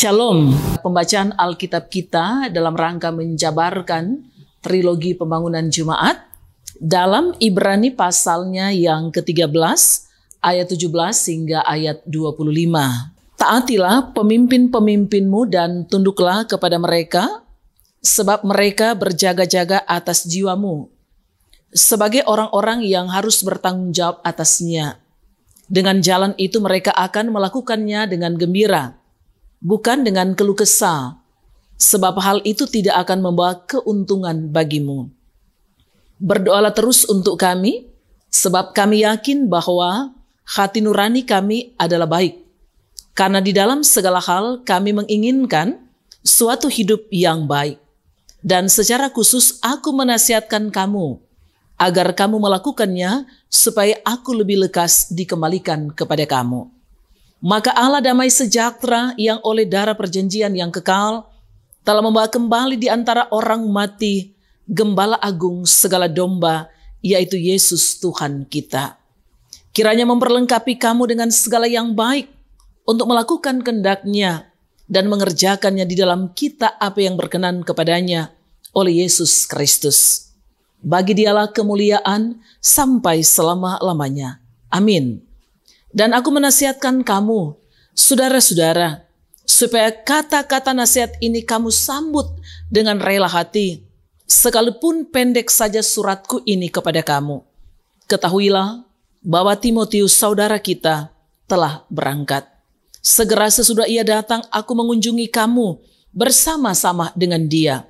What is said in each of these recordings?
Shalom. Pembacaan Alkitab kita dalam rangka menjabarkan trilogi pembangunan Jemaat dalam Ibrani pasalnya yang ke-13 ayat 17 hingga ayat 25. Taatilah pemimpin-pemimpinmu dan tunduklah kepada mereka, sebab mereka berjaga-jaga atas jiwamu, sebagai orang-orang yang harus bertanggung jawab atasnya. Dengan jalan itu mereka akan melakukannya dengan gembira, bukan dengan keluh kesah, sebab hal itu tidak akan membawa keuntungan bagimu. Berdoalah terus untuk kami, sebab kami yakin bahwa hati nurani kami adalah baik, karena di dalam segala hal kami menginginkan suatu hidup yang baik. Dan secara khusus aku menasihatkan kamu, agar kamu melakukannya, supaya aku lebih lekas dikembalikan kepada kamu. Maka Allah damai sejahtera yang oleh darah perjanjian yang kekal telah membawa kembali di antara orang mati Gembala Agung segala domba, yaitu Yesus Tuhan kita. Kiranya memperlengkapi kamu dengan segala yang baik untuk melakukan kehendak-Nya dan mengerjakannya di dalam kita apa yang berkenan kepadanya oleh Yesus Kristus. Bagi Dialah kemuliaan sampai selama-lamanya. Amin. Dan aku menasihatkan kamu, saudara-saudara, supaya kata-kata nasihat ini kamu sambut dengan rela hati, sekalipun pendek saja suratku ini kepada kamu. Ketahuilah bahwa Timotius saudara kita telah berangkat. Segera sesudah ia datang, aku mengunjungi kamu bersama-sama dengan dia.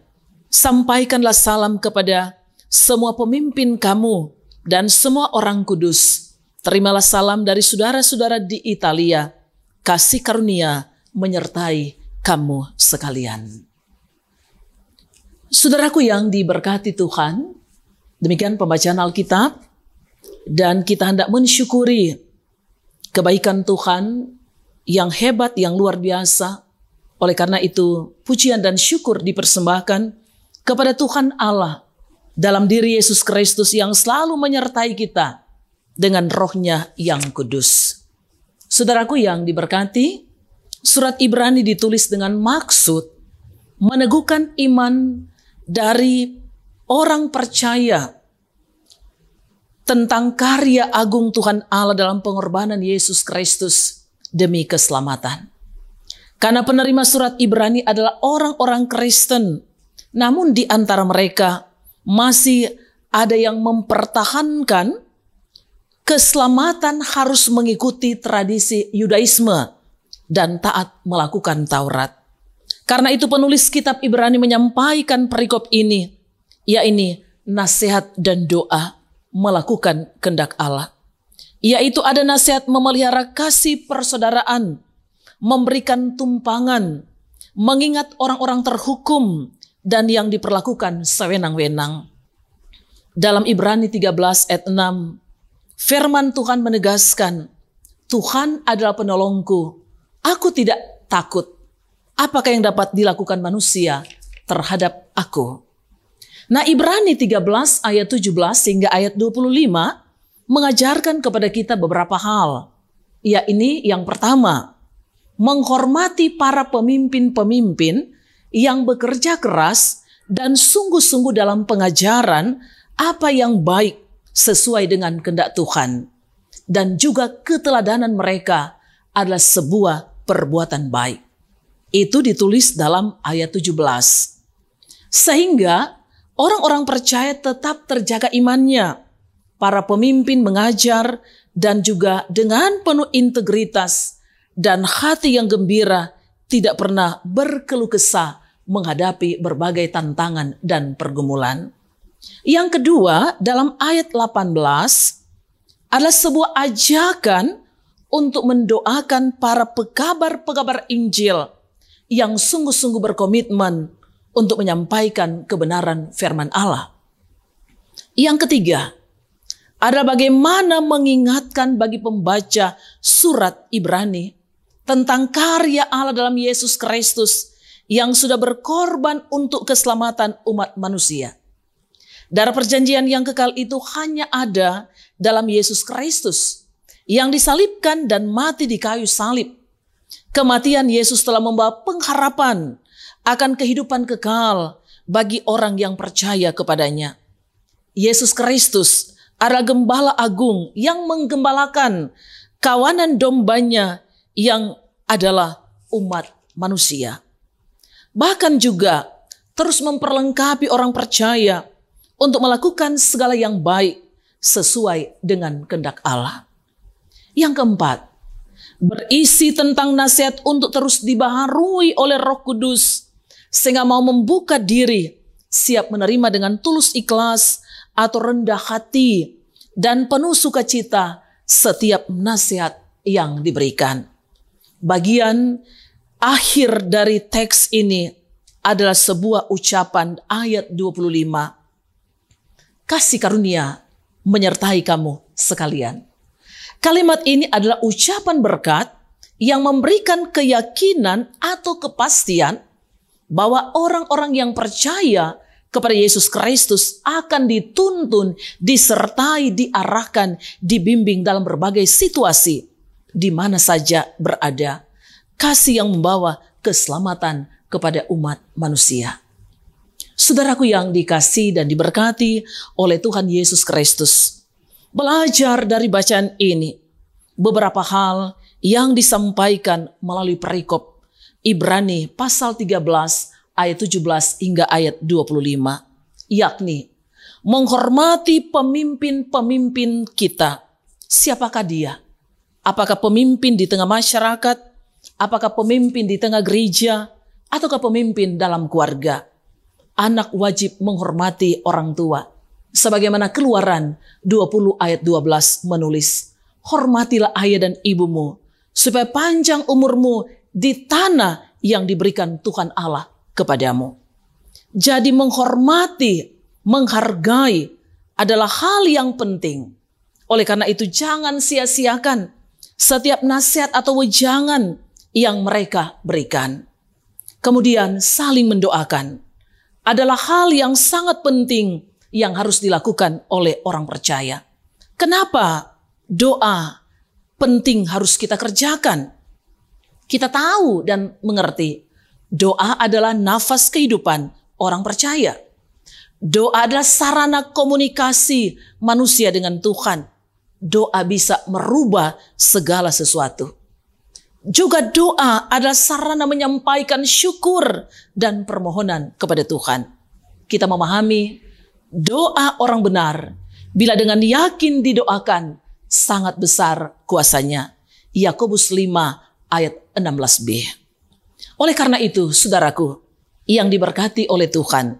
Sampaikanlah salam kepada semua pemimpin kamu dan semua orang kudus. Terimalah salam dari saudara-saudara di Italia. Kasih karunia menyertai kamu sekalian. Saudaraku yang diberkati Tuhan, demikian pembacaan Alkitab, dan kita hendak mensyukuri kebaikan Tuhan yang hebat, yang luar biasa. Oleh karena itu, pujian dan syukur dipersembahkan kepada Tuhan Allah dalam diri Yesus Kristus yang selalu menyertai kita dengan roh-Nya yang kudus. Saudaraku yang diberkati, surat Ibrani ditulis dengan maksud meneguhkan iman dari orang percaya tentang karya agung Tuhan Allah dalam pengorbanan Yesus Kristus demi keselamatan. Karena penerima surat Ibrani adalah orang-orang Kristen, namun di antara mereka masih ada yang mempertahankan keselamatan harus mengikuti tradisi Yudaisme dan taat melakukan Taurat. Karena itu penulis kitab Ibrani menyampaikan perikop ini, yaitu nasihat dan doa melakukan kehendak Allah. Yaitu ada nasihat memelihara kasih persaudaraan, memberikan tumpangan, mengingat orang-orang terhukum dan yang diperlakukan sewenang-wenang. Dalam Ibrani 13 ayat 6, firman Tuhan menegaskan, Tuhan adalah penolongku, aku tidak takut. Apakah yang dapat dilakukan manusia terhadap aku? Nah, Ibrani 13 ayat 17 hingga ayat 25 mengajarkan kepada kita beberapa hal. Ya, ini yang pertama, menghormati para pemimpin-pemimpin yang bekerja keras dan sungguh-sungguh dalam pengajaran apa yang baik sesuai dengan kehendak Tuhan. Dan juga keteladanan mereka adalah sebuah perbuatan baik. Itu ditulis dalam ayat 17. Sehingga orang-orang percaya tetap terjaga imannya. Para pemimpin mengajar dan juga dengan penuh integritas dan hati yang gembira, tidak pernah berkeluh kesah menghadapi berbagai tantangan dan pergumulan. Yang kedua, dalam ayat 18 adalah sebuah ajakan untuk mendoakan para pegabar-pegabar Injil yang sungguh-sungguh berkomitmen untuk menyampaikan kebenaran firman Allah. Yang ketiga adalah bagaimana mengingatkan bagi pembaca surat Ibrani tentang karya Allah dalam Yesus Kristus yang sudah berkorban untuk keselamatan umat manusia. Darah perjanjian yang kekal itu hanya ada dalam Yesus Kristus yang disalibkan dan mati di kayu salib Kematian Yesus telah membawa pengharapan akan kehidupan kekal bagi orang yang percaya kepadanya. Yesus Kristus adalah gembala agung yang menggembalakan kawanan dombanya yang adalah umat manusia. Bahkan juga terus memperlengkapi orang percaya untuk melakukan segala yang baik sesuai dengan kehendak Allah. Yang keempat, berisi tentang nasihat untuk terus dibaharui oleh Roh Kudus sehingga mau membuka diri, siap menerima dengan tulus ikhlas atau rendah hati dan penuh sukacita setiap nasihat yang diberikan. Bagian akhir dari teks ini adalah sebuah ucapan ayat 25. Kasih karunia menyertai kamu sekalian. Kalimat ini adalah ucapan berkat yang memberikan keyakinan atau kepastian bahwa orang-orang yang percaya kepada Yesus Kristus akan dituntun, disertai, diarahkan, dibimbing dalam berbagai situasi di mana saja berada. Kasih yang membawa keselamatan kepada umat manusia. Saudaraku yang dikasihi dan diberkati oleh Tuhan Yesus Kristus, belajar dari bacaan ini beberapa hal yang disampaikan melalui perikop Ibrani pasal 13 ayat 17 hingga ayat 25, yakni menghormati pemimpin-pemimpin kita. Siapakah dia? Apakah pemimpin di tengah masyarakat? Apakah pemimpin di tengah gereja? Ataukah pemimpin dalam keluarga? Anak wajib menghormati orang tua. Sebagaimana Keluaran 20 ayat 12 menulis, hormatilah ayah dan ibumu, supaya panjang umurmu di tanah yang diberikan Tuhan Allah kepadamu. Jadi menghormati, menghargai adalah hal yang penting. Oleh karena itu jangan sia-siakan setiap nasihat atau wejangan yang mereka berikan. Kemudian saling mendoakan adalah hal yang sangat penting yang harus dilakukan oleh orang percaya. Kenapa doa penting harus kita kerjakan? Kita tahu dan mengerti doa adalah nafas kehidupan orang percaya. Doa adalah sarana komunikasi manusia dengan Tuhan. Doa bisa merubah segala sesuatu. Juga doa adalah sarana menyampaikan syukur dan permohonan kepada Tuhan. Kita memahami doa orang benar bila dengan yakin didoakan sangat besar kuasanya. Yakobus 5 ayat 16b. Oleh karena itu, saudaraku yang diberkati oleh Tuhan,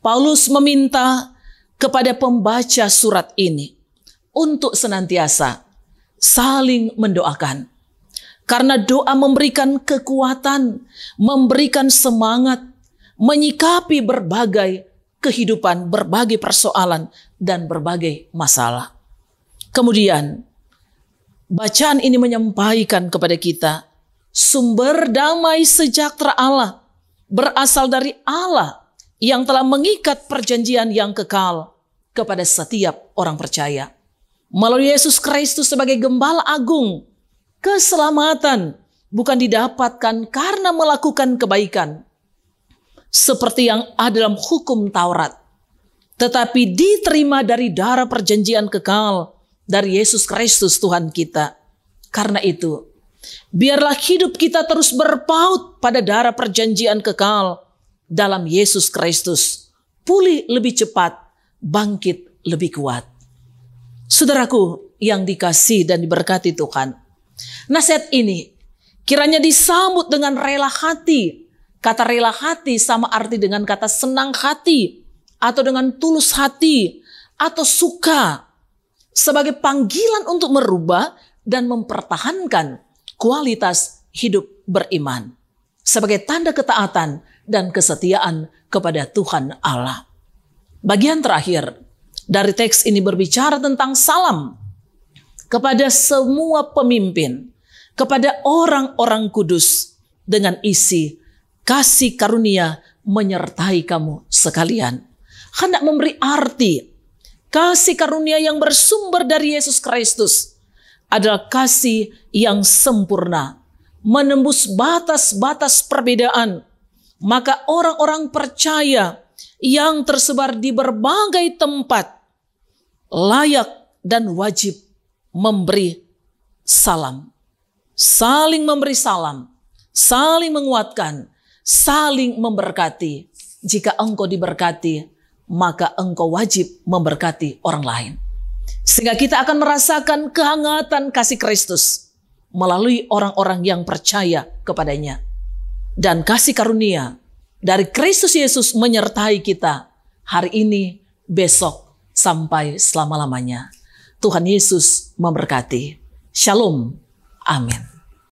Paulus meminta kepada pembaca surat ini untuk senantiasa saling mendoakan. Karena doa memberikan kekuatan, memberikan semangat, menyikapi berbagai kehidupan, berbagai persoalan, dan berbagai masalah. Kemudian, bacaan ini menyampaikan kepada kita, sumber damai sejahtera Allah berasal dari Allah yang telah mengikat perjanjian yang kekal kepada setiap orang percaya. Melalui Yesus Kristus sebagai gembala agung, keselamatan bukan didapatkan karena melakukan kebaikan seperti yang ada dalam hukum Taurat, tetapi diterima dari darah perjanjian kekal dari Yesus Kristus Tuhan kita. Karena itu, biarlah hidup kita terus berpaut pada darah perjanjian kekal dalam Yesus Kristus, pulih lebih cepat, bangkit lebih kuat. Saudaraku yang dikasihi dan diberkati Tuhan, nasihat ini kiranya disambut dengan rela hati. Kata rela hati sama arti dengan kata senang hati, atau dengan tulus hati, atau suka, sebagai panggilan untuk merubah dan mempertahankan kualitas hidup beriman, sebagai tanda ketaatan dan kesetiaan kepada Tuhan Allah. Bagian terakhir dari teks ini berbicara tentang salam kepada semua pemimpin, kepada orang-orang kudus, dengan isi kasih karunia menyertai kamu sekalian. Hendak memberi arti kasih karunia yang bersumber dari Yesus Kristus adalah kasih yang sempurna, menembus batas-batas perbedaan. Maka orang-orang percaya yang tersebar di berbagai tempat layak dan wajib memberi salam. Saling memberi salam, saling menguatkan, saling memberkati. Jika engkau diberkati, maka engkau wajib memberkati orang lain. Sehingga kita akan merasakan kehangatan kasih Kristus melalui orang-orang yang percaya kepadanya. Dan kasih karunia dari Kristus Yesus menyertai kita hari ini, besok, sampai selama-lamanya. Tuhan Yesus memberkati. Shalom. Amin.